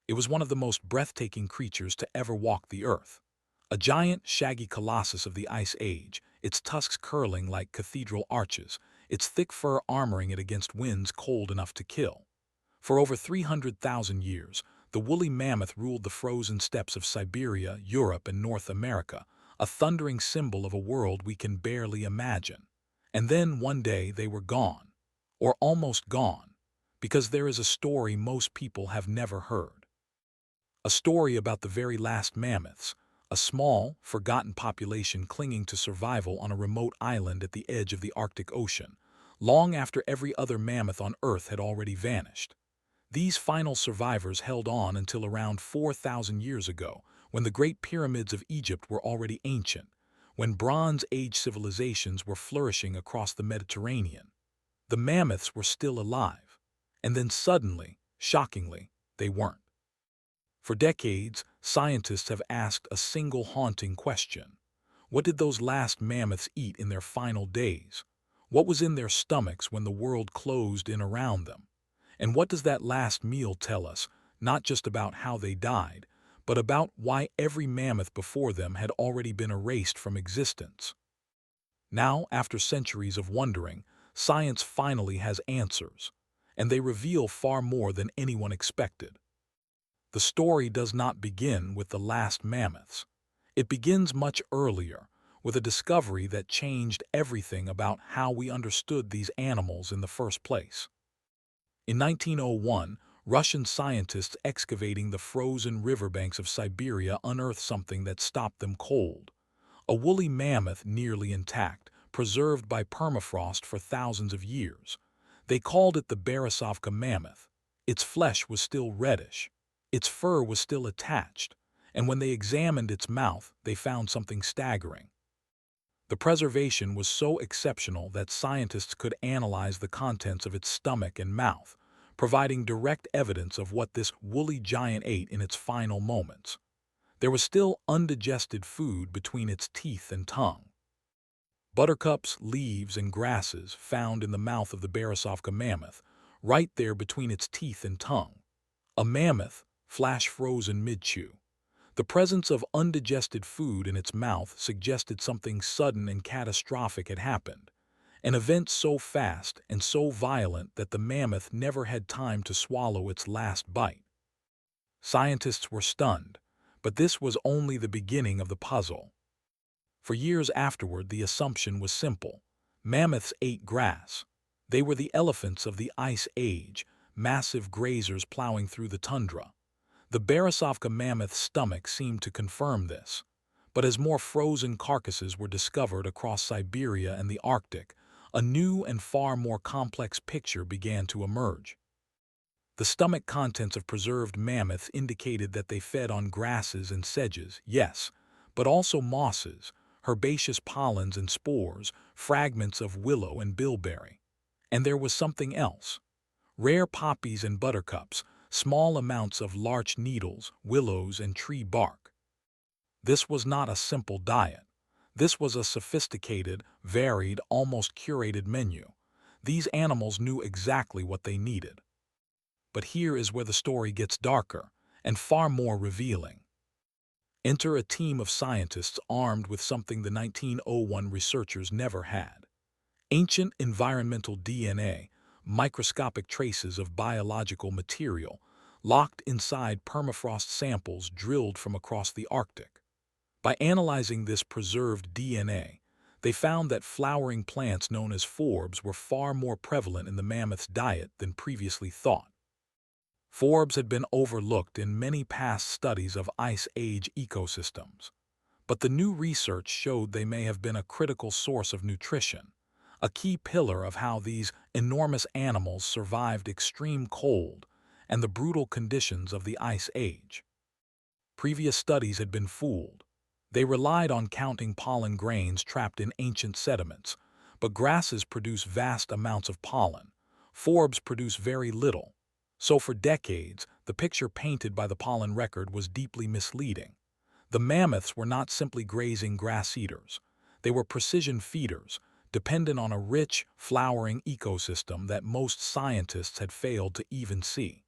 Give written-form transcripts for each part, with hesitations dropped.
It was one of the most breathtaking creatures to ever walk the earth. A giant, shaggy colossus of the Ice Age, its tusks curling like cathedral arches, its thick fur armoring it against winds cold enough to kill. For over 300,000 years, the woolly mammoth ruled the frozen steppes of Siberia, Europe, and North America, a thundering symbol of a world we can barely imagine. And then one day they were gone, or almost gone, because there is a story most people have never heard. A story about the very last mammoths, a small, forgotten population clinging to survival on a remote island at the edge of the Arctic Ocean, long after every other mammoth on Earth had already vanished. These final survivors held on until around 4,000 years ago, when the Great Pyramids of Egypt were already ancient, when Bronze Age civilizations were flourishing across the Mediterranean. The mammoths were still alive, and then suddenly, shockingly, they weren't. For decades, scientists have asked a single haunting question. What did those last mammoths eat in their final days? What was in their stomachs when the world closed in around them? And what does that last meal tell us, not just about how they died, but about why every mammoth before them had already been erased from existence? Now, after centuries of wondering, science finally has answers, and they reveal far more than anyone expected. The story does not begin with the last mammoths. It begins much earlier, with a discovery that changed everything about how we understood these animals in the first place. In 1901, Russian scientists excavating the frozen riverbanks of Siberia unearthed something that stopped them cold. A woolly mammoth nearly intact, preserved by permafrost for thousands of years. They called it the Borisovka mammoth. Its flesh was still reddish. Its fur was still attached, and when they examined its mouth, they found something staggering. The preservation was so exceptional that scientists could analyze the contents of its stomach and mouth, providing direct evidence of what this woolly giant ate in its final moments. There was still undigested food between its teeth and tongue. Buttercups, leaves, and grasses found in the mouth of the Borisovka mammoth, right there between its teeth and tongue. A mammoth, flash frozen mid-chew. The presence of undigested food in its mouth suggested something sudden and catastrophic had happened, an event so fast and so violent that the mammoth never had time to swallow its last bite. Scientists were stunned, but this was only the beginning of the puzzle. For years afterward, the assumption was simple. Mammoths ate grass. They were the elephants of the Ice Age, massive grazers plowing through the tundra. The Borisovka mammoth's stomach seemed to confirm this, but as more frozen carcasses were discovered across Siberia and the Arctic, a new and far more complex picture began to emerge. The stomach contents of preserved mammoths indicated that they fed on grasses and sedges, yes, but also mosses, herbaceous pollens and spores, fragments of willow and bilberry. And there was something else. Rare poppies and buttercups, small amounts of larch needles, willows, and tree bark. This was not a simple diet. This was a sophisticated, varied, almost curated menu. These animals knew exactly what they needed. But here is where the story gets darker and far more revealing. Enter a team of scientists armed with something the 1901 researchers never had. Ancient environmental DNA, microscopic traces of biological material, locked inside permafrost samples drilled from across the Arctic. By analyzing this preserved DNA, they found that flowering plants known as forbs were far more prevalent in the mammoth's diet than previously thought. Forbs had been overlooked in many past studies of Ice Age ecosystems, but the new research showed they may have been a critical source of nutrition, a key pillar of how these enormous animals survived extreme cold and the brutal conditions of the Ice Age. Previous studies had been fooled. They relied on counting pollen grains trapped in ancient sediments, but grasses produce vast amounts of pollen. Forbs produce very little. So for decades, the picture painted by the pollen record was deeply misleading. The mammoths were not simply grazing grass eaters. They were precision feeders, dependent on a rich, flowering ecosystem that most scientists had failed to even see.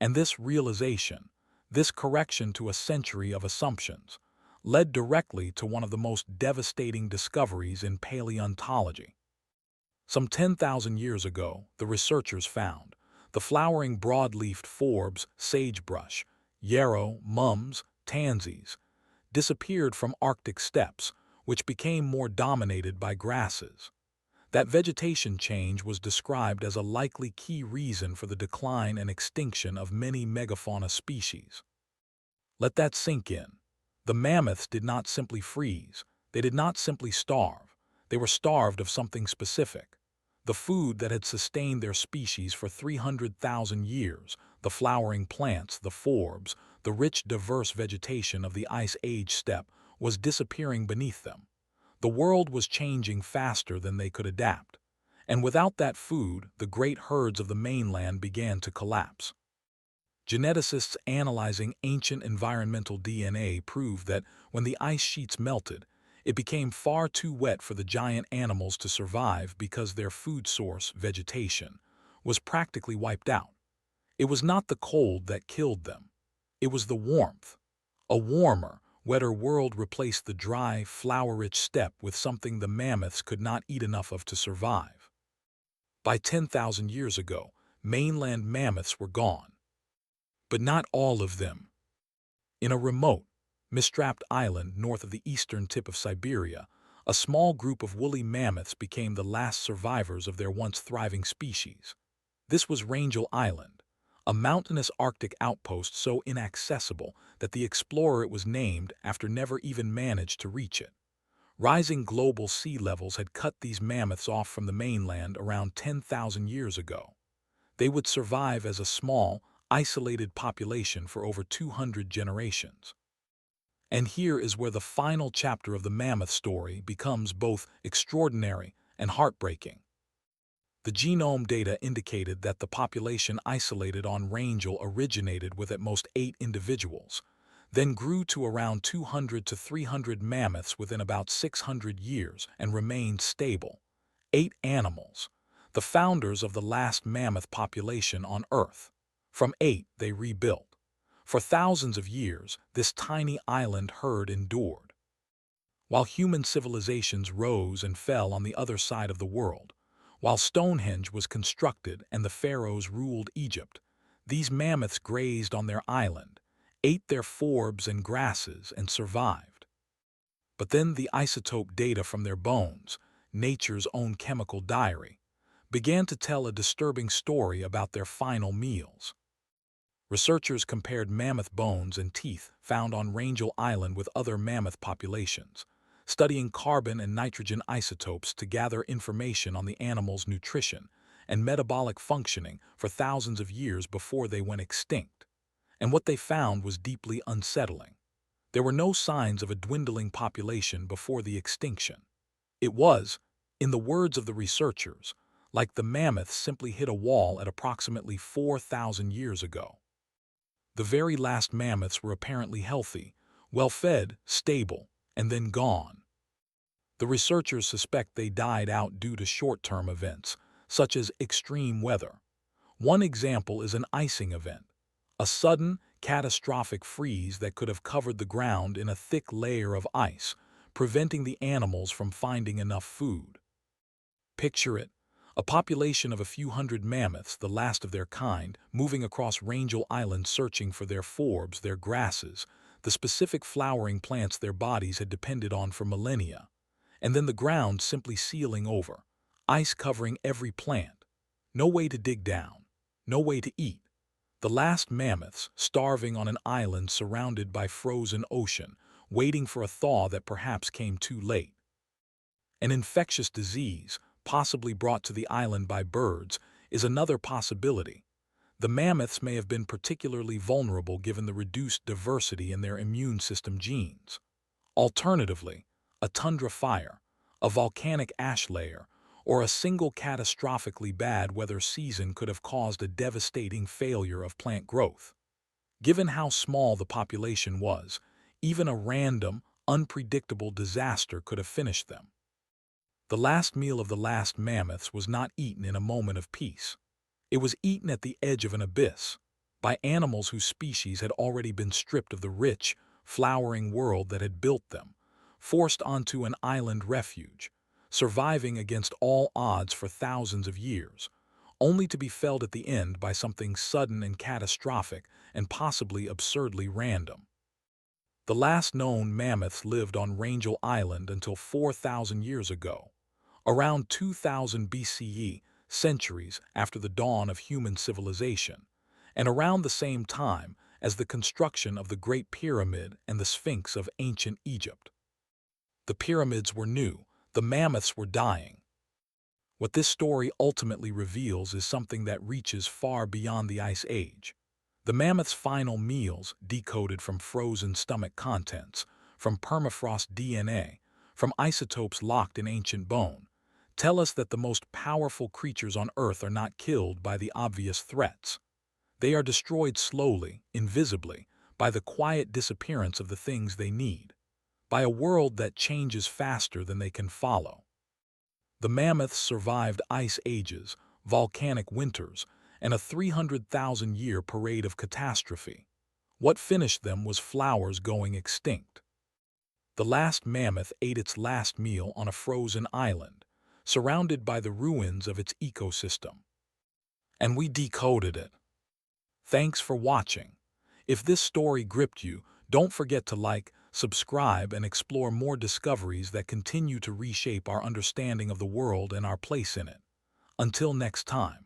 And this realization, this correction to a century of assumptions, led directly to one of the most devastating discoveries in paleontology. Some 10,000 years ago, the researchers found the flowering broad-leafed forbs, sagebrush, yarrow, mums, tansies, disappeared from Arctic steppes, which became more dominated by grasses. That vegetation change was described as a likely key reason for the decline and extinction of many megafauna species. Let that sink in. The mammoths did not simply freeze. They did not simply starve. They were starved of something specific. The food that had sustained their species for 300,000 years, the flowering plants, the forbs, the rich, diverse vegetation of the Ice Age steppe, was disappearing beneath them. The world was changing faster than they could adapt. And without that food, the great herds of the mainland began to collapse. Geneticists analyzing ancient environmental DNA proved that when the ice sheets melted, it became far too wet for the giant animals to survive because their food source, vegetation, was practically wiped out. It was not the cold that killed them. It was the warmth. A warmer, wetter world replaced the dry, flower-rich steppe with something the mammoths could not eat enough of to survive. By 10,000 years ago, mainland mammoths were gone. But not all of them. In a remote, mist-strapped island north of the eastern tip of Siberia, a small group of woolly mammoths became the last survivors of their once thriving species. This was Rangel Island, a mountainous Arctic outpost so inaccessible that the explorer it was named after never even managed to reach it. Rising global sea levels had cut these mammoths off from the mainland around 10,000 years ago. They would survive as a small, isolated population for over 200 generations. And here is where the final chapter of the mammoth story becomes both extraordinary and heartbreaking. The genome data indicated that the population isolated on Rangel originated with at most 8 individuals, then grew to around 200 to 300 mammoths within about 600 years and remained stable. 8 animals, the founders of the last mammoth population on Earth. From 8, they rebuilt. For thousands of years, this tiny island herd endured. While human civilizations rose and fell on the other side of the world, while Stonehenge was constructed and the pharaohs ruled Egypt, these mammoths grazed on their island, ate their forbs and grasses, and survived. But then the isotope data from their bones, nature's own chemical diary, began to tell a disturbing story about their final meals. Researchers compared mammoth bones and teeth found on Rangel Island with other mammoth populations, studying carbon and nitrogen isotopes to gather information on the animal's nutrition and metabolic functioning for thousands of years before they went extinct. And what they found was deeply unsettling. There were no signs of a dwindling population before the extinction. It was, in the words of the researchers, like the mammoths simply hit a wall at approximately 4,000 years ago. The very last mammoths were apparently healthy, well-fed, stable, and then gone. The researchers suspect they died out due to short-term events, such as extreme weather. One example is an icing event, a sudden, catastrophic freeze that could have covered the ground in a thick layer of ice, preventing the animals from finding enough food. Picture it. A population of a few hundred mammoths, the last of their kind, moving across Rangel Island searching for their forbs, their grasses, the specific flowering plants their bodies had depended on for millennia. And then the ground simply sealing over, ice covering every plant. No way to dig down, no way to eat. The last mammoths, starving on an island surrounded by frozen ocean, waiting for a thaw that perhaps came too late. An infectious disease, possibly brought to the island by birds, is another possibility. The mammoths may have been particularly vulnerable given the reduced diversity in their immune system genes. Alternatively, a tundra fire, a volcanic ash layer, or a single catastrophically bad weather season could have caused a devastating failure of plant growth. Given how small the population was, even a random, unpredictable disaster could have finished them. The last meal of the last mammoths was not eaten in a moment of peace. It was eaten at the edge of an abyss, by animals whose species had already been stripped of the rich, flowering world that had built them, forced onto an island refuge, surviving against all odds for thousands of years, only to be felled at the end by something sudden and catastrophic and possibly absurdly random. The last known mammoths lived on Rangel Island until 4,000 years ago, around 2000 BCE, centuries after the dawn of human civilization, and around the same time as the construction of the Great Pyramid and the Sphinx of ancient Egypt. The pyramids were new, the mammoths were dying. What this story ultimately reveals is something that reaches far beyond the Ice Age. The mammoth's final meals, decoded from frozen stomach contents, from permafrost DNA, from isotopes locked in ancient bone, tell us that the most powerful creatures on Earth are not killed by the obvious threats. They are destroyed slowly, invisibly, by the quiet disappearance of the things they need, by a world that changes faster than they can follow. The mammoths survived ice ages, volcanic winters, and a 300,000-year parade of catastrophe. What finished them was flowers going extinct. The last mammoth ate its last meal on a frozen island, surrounded by the ruins of its ecosystem. And we decoded it. Thanks for watching. If this story gripped you, don't forget to like, subscribe, and explore more discoveries that continue to reshape our understanding of the world and our place in it. Until next time.